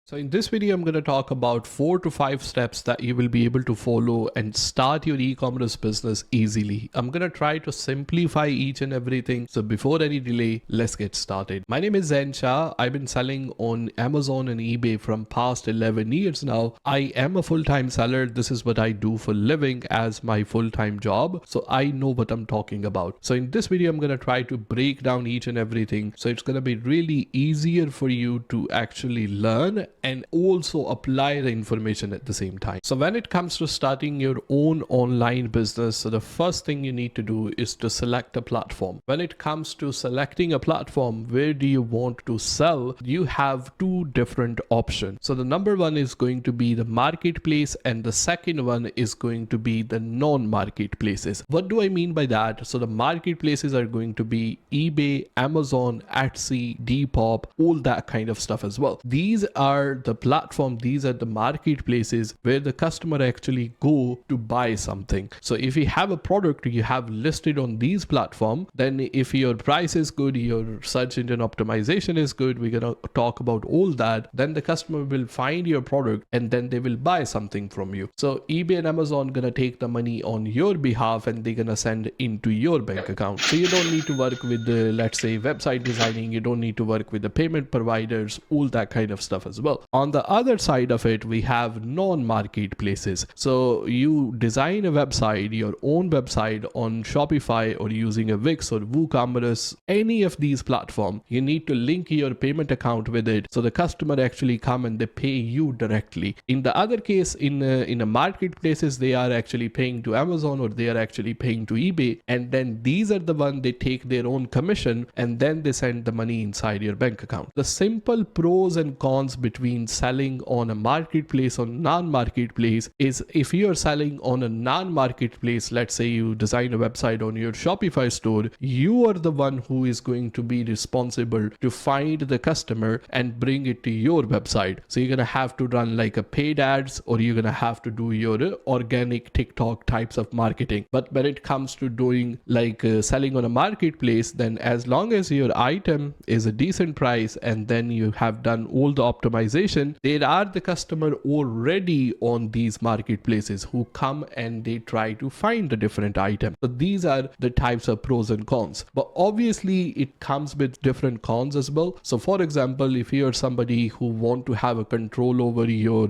So in this video, I'm going to talk about 4 to 5 steps that you will be able to follow and start your e-commerce business easily. I'm going to try to simplify each and everything. So before any delay, let's get started. My name is Zain Shah. I've been selling on Amazon and eBay from past 11 years now. I am a full-time seller. This is what I do for living as my full-time job. So I know what I'm talking about. So in this video, I'm going to try to break down each and everything. So it's going to be really easier for you to actually learn and also apply the information at the same time. So when it comes to starting your own online business, so the first thing you need to do is to select a platform. When it comes to selecting a platform, where do you want to sell? You have two different options. So the number one is going to be the marketplace and the second one is going to be the non-marketplaces. What do I mean by that? So the marketplaces are going to be eBay, Amazon, Etsy, Depop, all that kind of stuff as well. These are the platform, these are the marketplaces where the customer actually go to buy something. So if you have a product you have listed on these platform, then if your price is good, your search engine optimization is good, we're gonna talk about all that, then the customer will find your product and then they will buy something from you. So eBay and Amazon gonna take the money on your behalf and they're gonna send into your bank account. So you don't need to work with the, let's say, website designing, you don't need to work with the payment providers, all that kind of stuff as well. On the other side of it, we have non-marketplaces. So you design a website, your own website on Shopify or using a Wix or WooCommerce, any of these platforms, you need to link your payment account with it. So the customer actually come and they pay you directly. In the other case, in a marketplaces, they are actually paying to Amazon or they are actually paying to eBay. And then these are the one they take their own commission and then they send the money inside your bank account. The simple pros and cons between selling on a marketplace or non-marketplace is if you are selling on a non-marketplace, let's say you design a website on your Shopify store, you are the one who is going to be responsible to find the customer and bring it to your website. So you're gonna have to run like a paid ads or you're gonna have to do your organic TikTok types of marketing. But when it comes to doing like selling on a marketplace, then as long as your item is a decent price and then you have done all the optimization, there are the customer already on these marketplaces who come and they try to find a different item. So these are the types of pros and cons, but obviously it comes with different cons as well. So for example, if you're somebody who want to have a control over your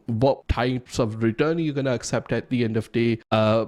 what types of return you're gonna accept at the end of the day,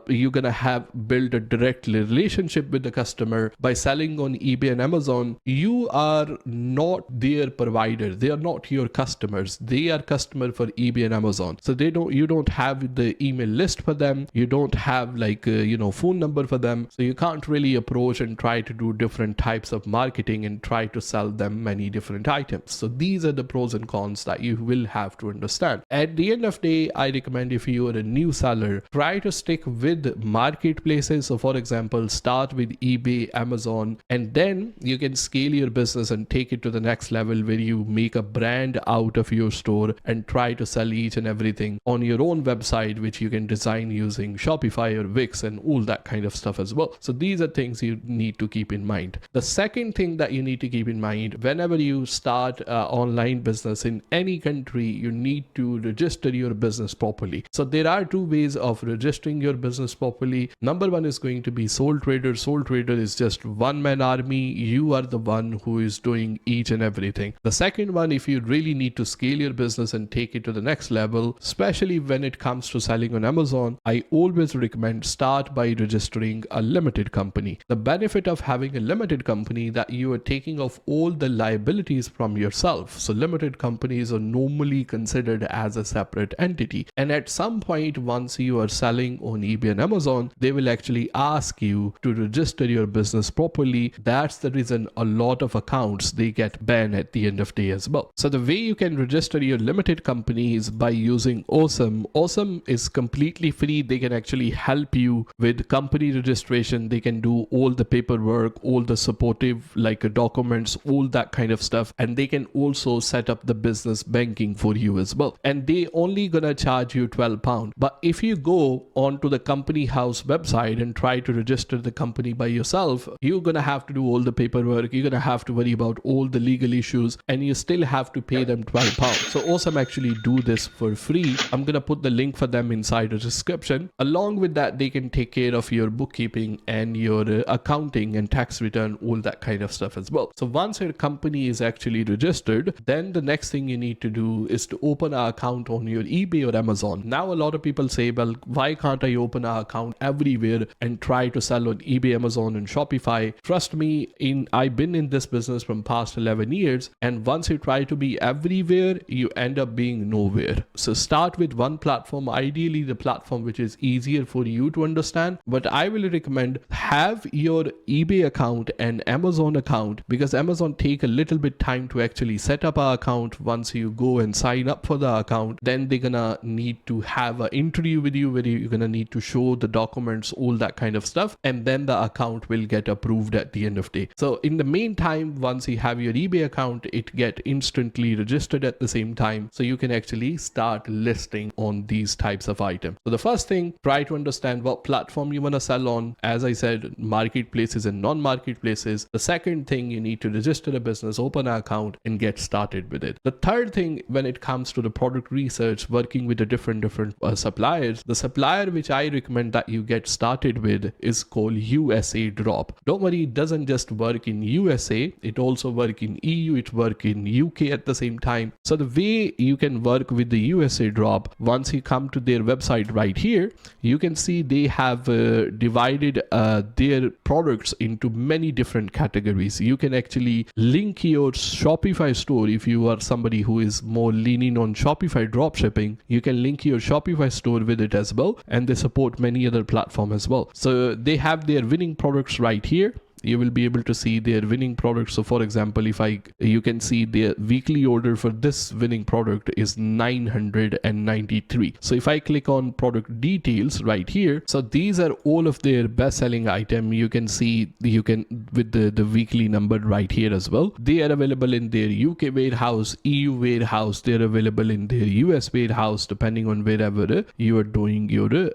you're gonna have build a direct relationship with the customer. By selling on eBay and Amazon, you are not their provider, they are not your customers, they are customer for eBay and Amazon. So you don't have the email list for them, you don't have like phone number for them, so you can't really approach and try to do different types of marketing and try to sell them many different items. So these are the pros and cons that you will have to understand. At the end of the day, I recommend if you are a new seller, try to stick with marketplaces. So for example, start with eBay, Amazon, and then you can scale your business and take it to the next level where you make a brand out of your store and try to sell each and everything on your own website, which you can design using Shopify or Wix and all that kind of stuff as well. So these are things you need to keep in mind. The second thing that you need to keep in mind, whenever you start online business in any country, you need to register your business properly. So there are two ways of registering your business properly. Number one is going to be sole trader. Sole trader is just one man army. You are the one who is doing each and everything. The second one, if you really need to scale your business and take it to the next level, especially when it comes to selling on Amazon, I always recommend start by registering a limited company. The benefit of having a limited company that you are taking off all the liabilities from yourself. So limited companies are normally considered as a separate entity. And at some point, once you are selling on eBay and Amazon, they will actually ask you to register your business properly. That's the reason a lot of accounts, they get banned at the end of the day as well. So the way you can register your limited company is by using Osome. Osome is completely free. They can actually help you with company registration. They can do all the paperwork, all the supportive like documents, all that kind of stuff. And they can also set up the business banking for you as well. And they only gonna charge you £12. But if you go onto the company house website and try to register the company by yourself, you're gonna have to do all the paperwork. You're gonna have to worry about all the legal issues and you still have to pay them £12. So Osome actually do this for free. I'm gonna put the link for them inside the description. Along with that, they can take care of your bookkeeping and your accounting and tax return, all that kind of stuff as well. So once your company is actually registered, then the next thing you need to do is to open an account on your eBay or Amazon. Now a lot of people say, well, why can't I open an account everywhere and try to sell on eBay, Amazon and Shopify? Trust me, I've been in this business from past 11 years, and once you try to be everywhere, you end up being nowhere. So start with one platform, ideally the platform which is easier for you to understand. But I will recommend have your eBay account and Amazon account, because Amazon take a little bit time to actually set up an account. Once you go and sign up for the account, then they're gonna need to have an interview with you where you're gonna need to show the documents, all that kind of stuff, and then the account will get approved at the end of the day. So in the meantime, once you have your eBay account, it get instantly registered at the same time, so you can actually start listing on these types of items. So the first thing, try to understand what platform you want to sell on. As I said, marketplaces and non-marketplaces. The second thing, you need to register a business, open an account and get started with it. The third thing, when it comes to the product research, working with the different suppliers, the supplier which I recommend that you get started with is called USA Drop. Don't worry, it doesn't just work in USA, it also work in EU, it work in UK at the same time. So the way you can work with the USA Drop, once you come to their website right here, you can see they have divided their products into many different categories. You can actually link your Shopify store. If you are somebody who is more leaning on Shopify dropshipping, you can link your Shopify store with it as well, and they support many other platforms as well. So they have their winning products right here. You will be able to see their winning products. So for example, you can see their weekly order for this winning product is 993. So if I click on product details right here, so these are all of their best selling item. You can see, you can with the weekly number right here as well. They are available in their UK warehouse, EU warehouse. They're available in their US warehouse, depending on wherever you are doing your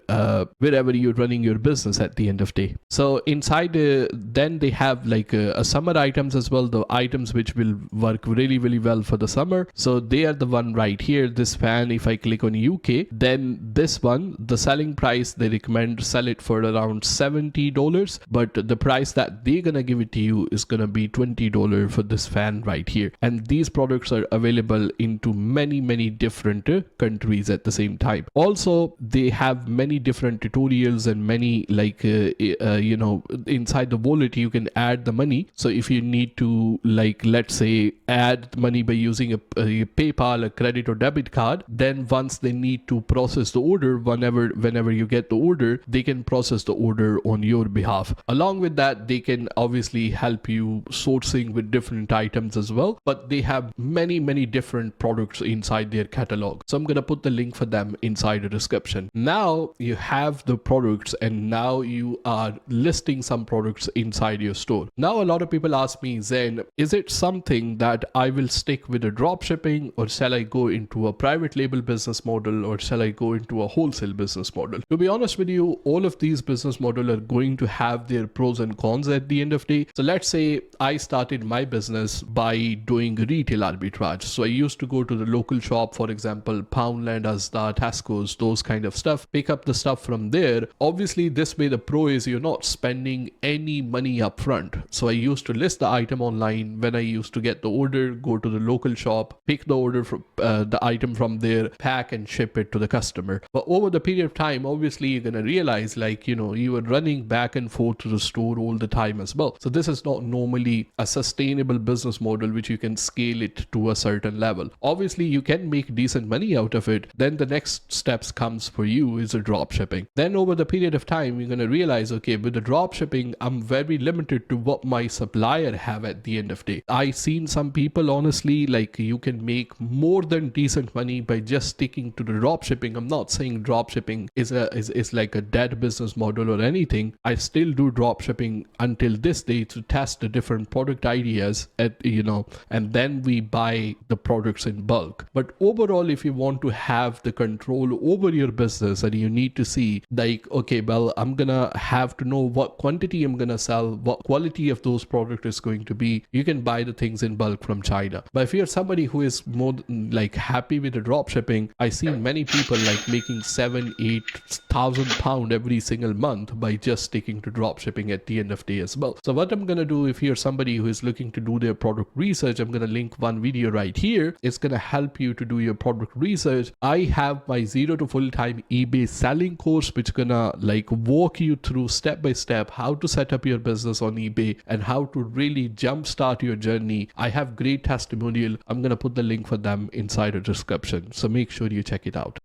wherever you're running your business at the end of the day. So inside then they have like a summer items as well, the items which will work really well for the summer. So they are the one right here. This fan, if I click on UK, then this one, the selling price, they recommend sell it for around $70, but the price that they're gonna give it to you is gonna be $20 for this fan right here. And these products are available into many different countries at the same time. Also, they have many different tutorials and many like inside the wallet you can add the money. So if you need to, like, let's say add money by using a PayPal, a credit or debit card, then once they need to process the order, whenever you get the order, they can process the order on your behalf. Along with that, they can obviously help you sourcing with different items as well, but they have many different products inside their catalog. So I'm gonna put the link for them inside the description. Now you have the products, and now you are listing some products inside your store. Now a lot of people ask me, Zen, is it something that I will stick with a drop shipping, or shall I go into a private label business model, or shall I go into a wholesale business model? To be honest with you, all of these business models are going to have their pros and cons at the end of the day. So let's say I started my business by doing retail arbitrage. So I used to go to the local shop, for example, Poundland, Asda, Tesco's, those kind of stuff, pick up the stuff from there. Obviously this way the pro is you're not spending any money up front. So I used to list the item online. When I used to get the order, go to the local shop, pick the order from the item from there, pack and ship it to the customer. But over the period of time, obviously you're gonna realize, like, you are running back and forth to the store all the time as well. So this is not normally a sustainable business model which you can scale it to a certain level. Obviously you can make decent money out of it. Then the next steps comes for you is a drop shipping. Then over the period of time, you're gonna realize, okay, with the drop shipping, I'm very limited to what my supplier have at the end of the day. I seen some people, honestly, like, you can make more than decent money by just sticking to the drop shipping. I'm not saying drop shipping is like a dead business model or anything. I still do drop shipping until this day to test the different product ideas and then we buy the products in bulk. But overall, if you want to have the control over your business, and you need to see, like, okay, well, I'm gonna have to know what quantity I'm gonna sell, what quality of those products is going to be, you can buy the things in bulk from China. But if you're somebody who is more like happy with the drop shipping, I see many people like making 7,000-8,000 pound every single month by just sticking to drop shipping at the end of day as well. So what I'm gonna do, if you're somebody who is looking to do their product research, I'm gonna link one video right here. It's gonna help you to do your product research. I have my 0 to full-time eBay selling course, which gonna like walk you through step by step how to set up your business on eBay and how to really jumpstart your journey. I have great testimonial. I'm gonna put the link for them inside the description, so make sure you check it out.